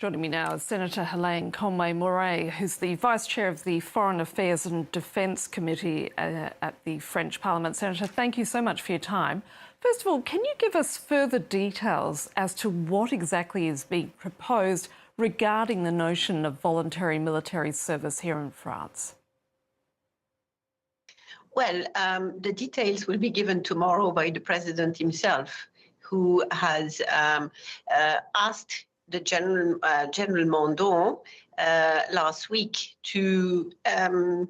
Joining me now is Senator Helene Conway-Mouret, who's the Vice Chair of the Foreign Affairs and Defence Committee at the French Parliament. Senator, thank you so much for your time. First of all, can you give us further details as to what exactly is being proposed regarding the notion of voluntary military service here in France? Well, the details will be given tomorrow by the President himself, who has asked the General Mandon last week to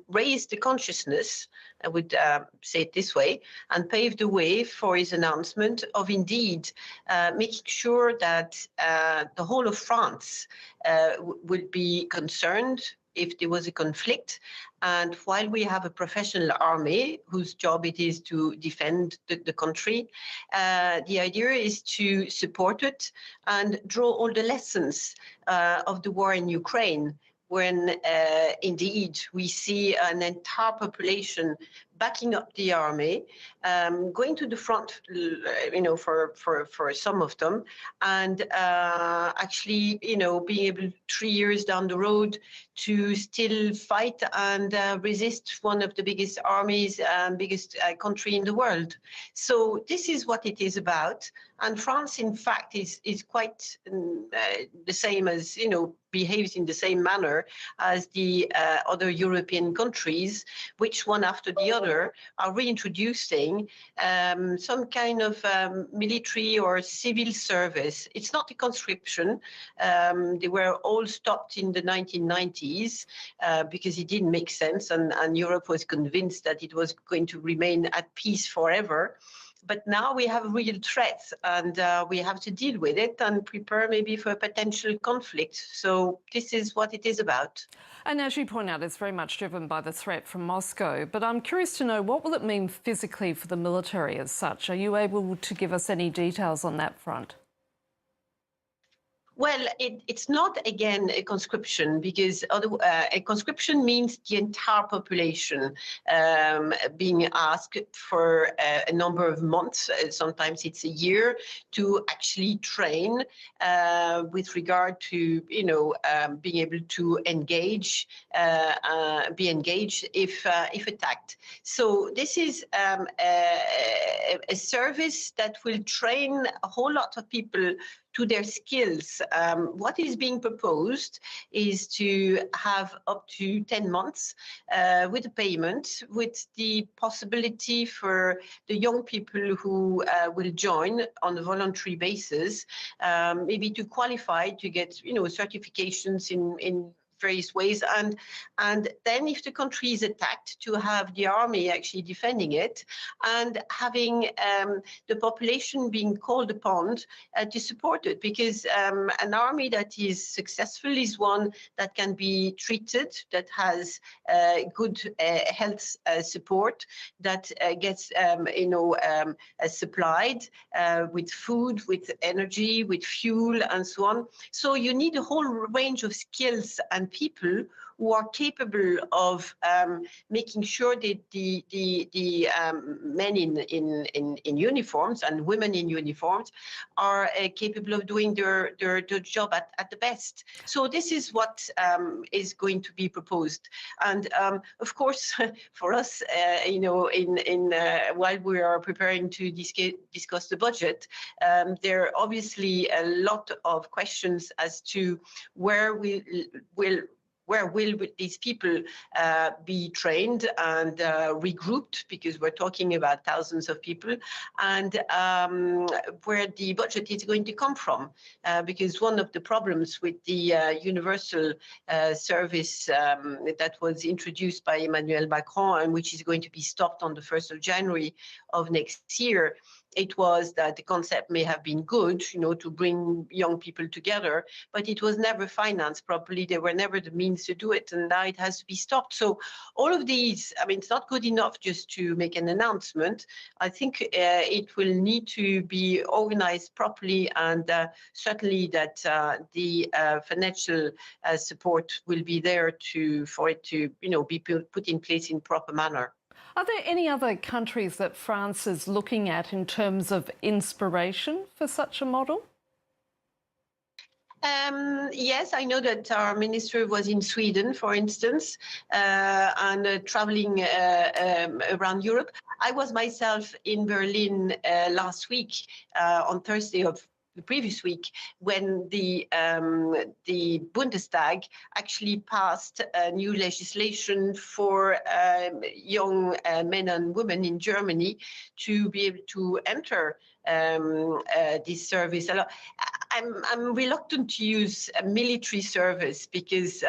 raise the consciousness, I would say it this way, and pave the way for his announcement of indeed making sure that the whole of France will be concerned if there was a conflict. And while we have a professional army whose job it is to defend the country, the idea is to support it and draw all the lessons of the war in Ukraine, when indeed we see an entire population backing up the army, going to the front, for some of them, and actually, being able 3 years down the road to still fight and resist one of the biggest armies and biggest country in the world. So this is what it is about. And France, in fact, is quite the same as, behaves in the same manner as the other European countries, which one after the other are reintroducing some kind of military or civil service. It's not a conscription. They were all stopped in the 1990s because it didn't make sense, and Europe was convinced that it was going to remain at peace forever. But now we have real threats, and we have to deal with it and prepare maybe for a potential conflict. So this is what it is about. And as you point out, it's very much driven by the threat from Moscow. But I'm curious to know, what will it mean physically for the military as such? Are you able to give us any details on that front? Well, it's not, again, a conscription, because a conscription means the entire population being asked for a number of months, sometimes it's a year, to actually train with regard to, being able to engage, be engaged if attacked. So this is a service that will train a whole lot of people to their skills. What is being proposed is to have up to 10 months with a payment, with the possibility for the young people who will join on a voluntary basis, maybe to qualify to get, certifications in various ways, and then if the country is attacked, to have the army actually defending it, and having the population being called upon to support it, because an army that is successful is one that can be treated, that has good health support, that gets supplied with food, with energy, with fuel, and so on. So you need a whole range of skills and people who are capable of making sure that the men in uniforms and women in uniforms are capable of doing their job at the best. So this is what is going to be proposed. And of course, for us, while we are preparing to discuss the budget, there are obviously a lot of questions as to where will these people be trained and regrouped, because we're talking about thousands of people, and where the budget is going to come from. Because one of the problems with the universal service that was introduced by Emmanuel Macron, and which is going to be stopped on the 1st of January of next year, it was that the concept may have been good, to bring young people together, but it was never financed properly. There were never the means to do it, and now it has to be stopped. So all of these, it's not good enough just to make an announcement. I think it will need to be organized properly, and certainly that the financial support will be there for it to, be put in place in proper manner. Are there any other countries that France is looking at in terms of inspiration for such a model? Yes, I know that our minister was in Sweden, for instance, and traveling around Europe. I was myself in Berlin last week, on Thursday of the previous week, when the Bundestag actually passed new legislation for young men and women in Germany to be able to enter this service. I'm reluctant to use a military service because,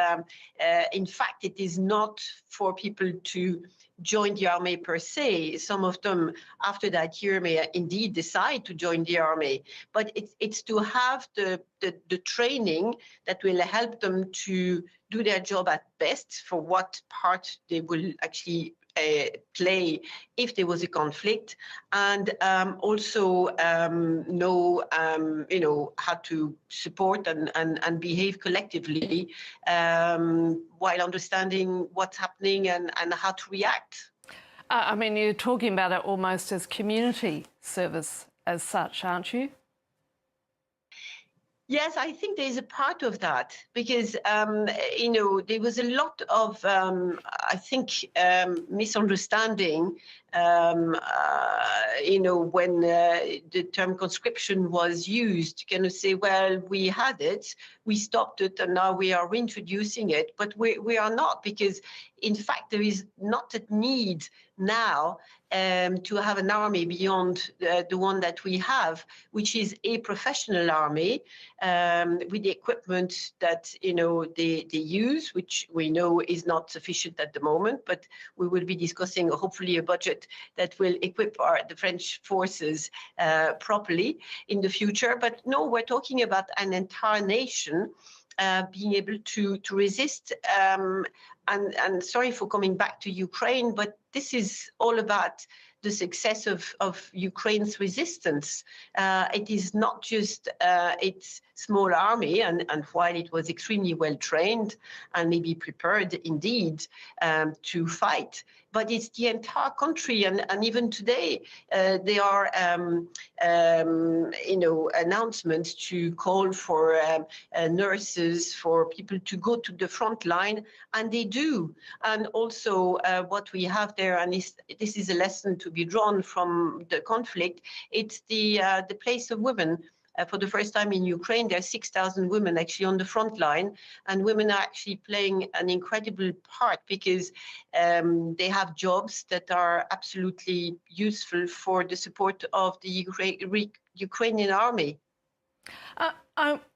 in fact, it is not for people to join the army per se. Some of them, after that year, may indeed decide to join the army. But it's to have the training that will help them to do their job at best, for what part they will actually play if there was a conflict, and also know how to support and behave collectively, while understanding what's happening and how to react. I mean, you're talking about it almost as community service as such, aren't you? Yes, I think there's a part of that because, there was a lot of, I think, misunderstanding, when the term conscription was used, kind of say, well, we had it, we stopped it, and now we are reintroducing it. But we are not, because, in fact, there is not a need now to have an army beyond the one that we have, which is a professional army with the equipment that they use, which we know is not sufficient at the moment. But we will be discussing hopefully a budget that will equip the French forces properly in the future. But no, we're talking about an entire nation being able to resist. And sorry for coming back to Ukraine, but this is all about the success of Ukraine's resistance. It is not just its small army, and while it was extremely well trained and maybe prepared indeed to fight, but it's the entire country. And even today, there are announcements to call for nurses, for people to go to the front line, and they do. And also what we have there, and this is a lesson to be drawn from the conflict, it's the place of women. For the first time in Ukraine, there are 6,000 women actually on the front line, and women are actually playing an incredible part because they have jobs that are absolutely useful for the support of the Ukrainian army.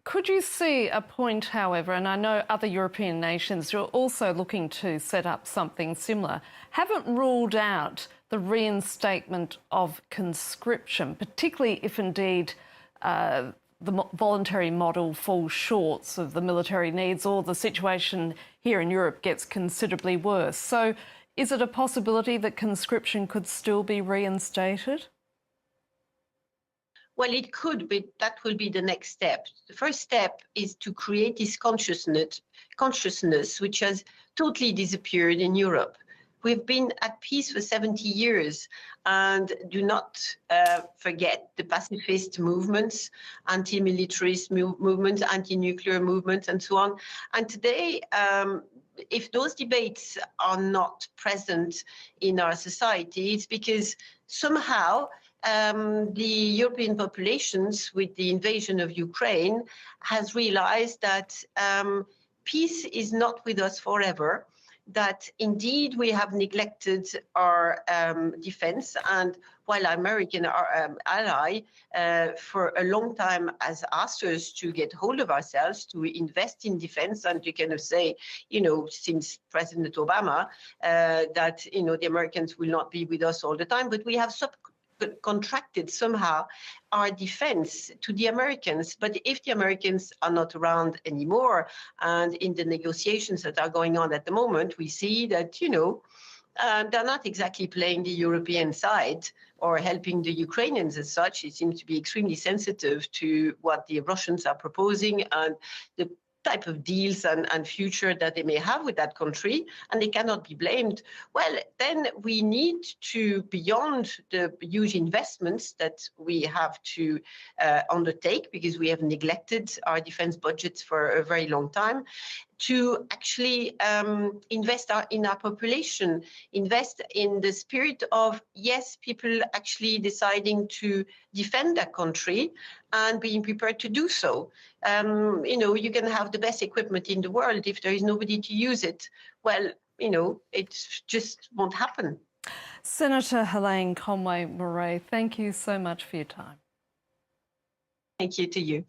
Could you see a point, however, and I know other European nations who are also looking to set up something similar, haven't ruled out the reinstatement of conscription, particularly if indeed the voluntary model falls short of the military needs, or the situation here in Europe gets considerably worse. So is it a possibility that conscription could still be reinstated? Well, it could, but that will be the next step. The first step is to create this consciousness which has totally disappeared in Europe. We've been at peace for 70 years, and do not forget the pacifist movements, anti-militarist movements, anti-nuclear movements, and so on. And today, if those debates are not present in our society, it's because somehow the European populations, with the invasion of Ukraine, has realized that peace is not with us forever, that indeed we have neglected our defense. And while our American ally for a long time has asked us to get hold of ourselves, to invest in defense, and to kind of say, since President Obama, that, the Americans will not be with us all the time, but we have contracted somehow our defense to the Americans. But if the Americans are not around anymore, and in the negotiations that are going on at the moment, we see that, they're not exactly playing the European side or helping the Ukrainians as such. It seems to be extremely sensitive to what the Russians are proposing, and the type of deals and future that they may have with that country, and they cannot be blamed, well, then we need to, beyond the huge investments that we have to undertake, because we have neglected our defense budgets for a very long time, to actually invest in our population, invest in the spirit of, yes, people actually deciding to defend their country and being prepared to do so. You can have the best equipment in the world. If there is nobody to use it, well, it just won't happen. Senator Helene Conway-Mouret, thank you so much for your time. Thank you to you.